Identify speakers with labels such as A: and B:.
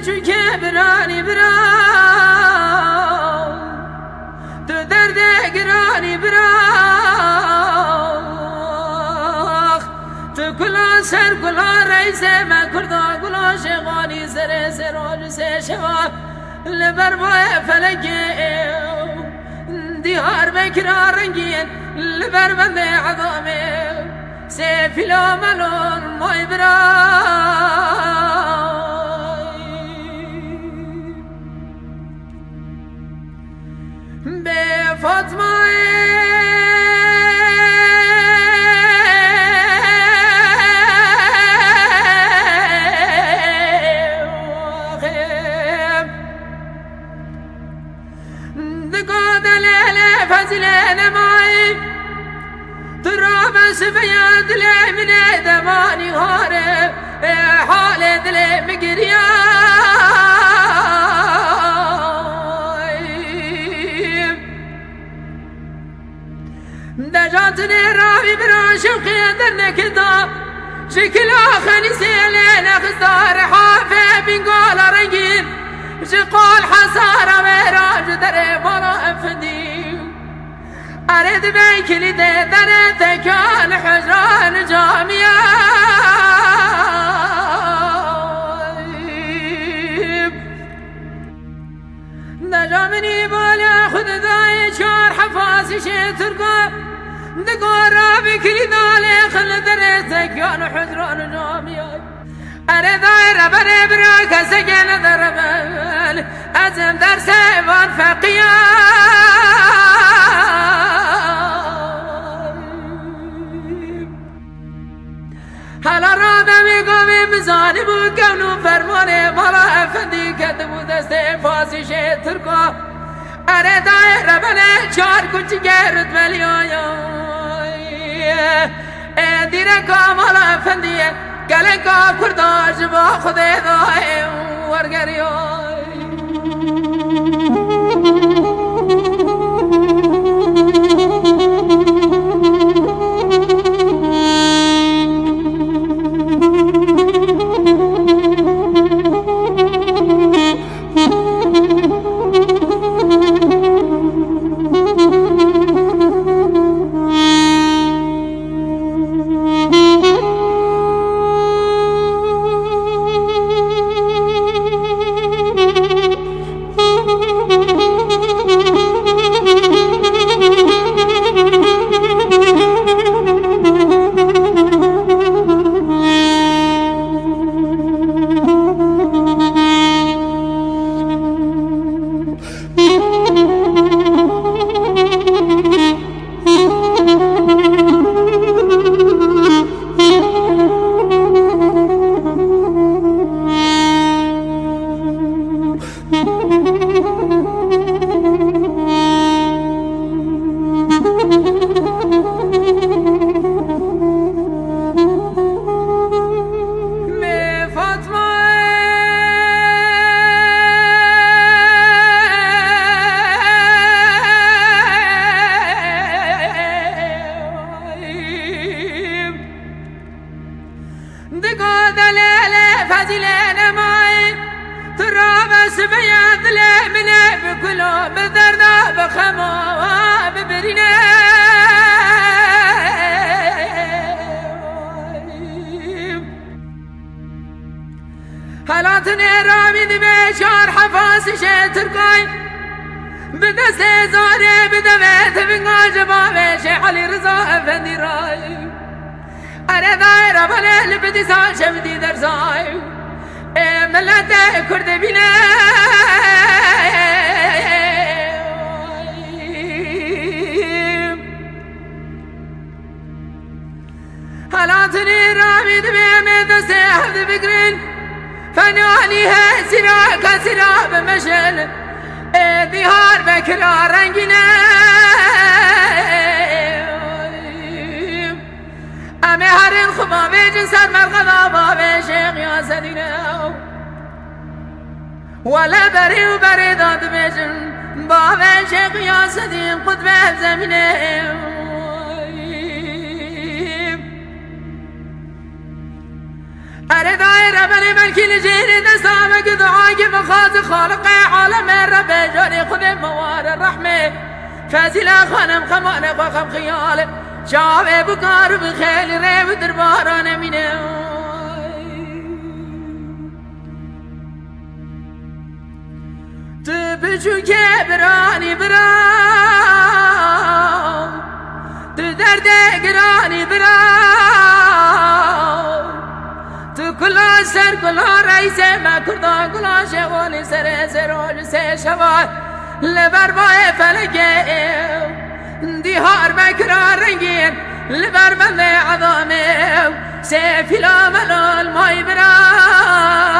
A: کوچک برانی برا تو درد گرانی برا تو کلا سر کلا رئیس من کردا کلا شغانی سر سراج سه شوا لبر بای فلکی دیار بکرا رنگین لبر بند عظامه سفلا ملون مای برای به فاطمه فزلنا معي ترى بس بياد لي من دماني هارب حال دلي مقريا دجاتني رابي براشم خيدر نكدا شكل آخني سيلين اخستار حافة بنقول رنجين شقول حسارة مراج دري مرا افدي أريد بيكلي در تكان حجران جامعة نجامني بالا خد داي شار حفاظي شترقا دقورا بكلي دالي خل در تكان حجران جامعة أريد ربنا براك سجن دربان أزم در سيبان فقيان حالا را نمیگم بزانی بود کونو فرمانه مالا افندی کده بود دست فاسیش ترکا اره دایره بله چار کچی گرد ولی آیا دیره که مالا افندی گله که کرداش با خود دای ورگری فزلنا معي ترى بس بياد لي من بكلو بدرنا بخما ببرنا حالاتني رامي بشار حفاظ شتركاي بدست زاري بدمت بنقاج بابي شيخ علي رضا افندي راي أنا دايرة بلال بدي سال شمدي درزاي ملت كرد بنا حالاتني رامي دمي دستي حفظ بقرين فنوانيها سرا كسرا بمشل ديهار بكرا رنجنا أمي هرين خبابي جنسان مرغبا بابي شيخ يا سدينا ولا بري وبري داد بيجن بابي شيخ يا سدين قطبه زمينه اره دایره بلی من کل جیری دستامه که دعای بخواز خالق عالم رب جانی خود موار رحمه فضیل خانم خمانه باخم خیال جاوه بکار بخیل ریو درباران مینه تو بجو که برانی برام تو درد گرانی برام تو کلا سر کلا رئیس ما کردان کلا شوالی سر سروج سه شوال لبر بای فلکه دیهار بکرار رنگین لبر بند عظامه سه فیلا ملال مای برام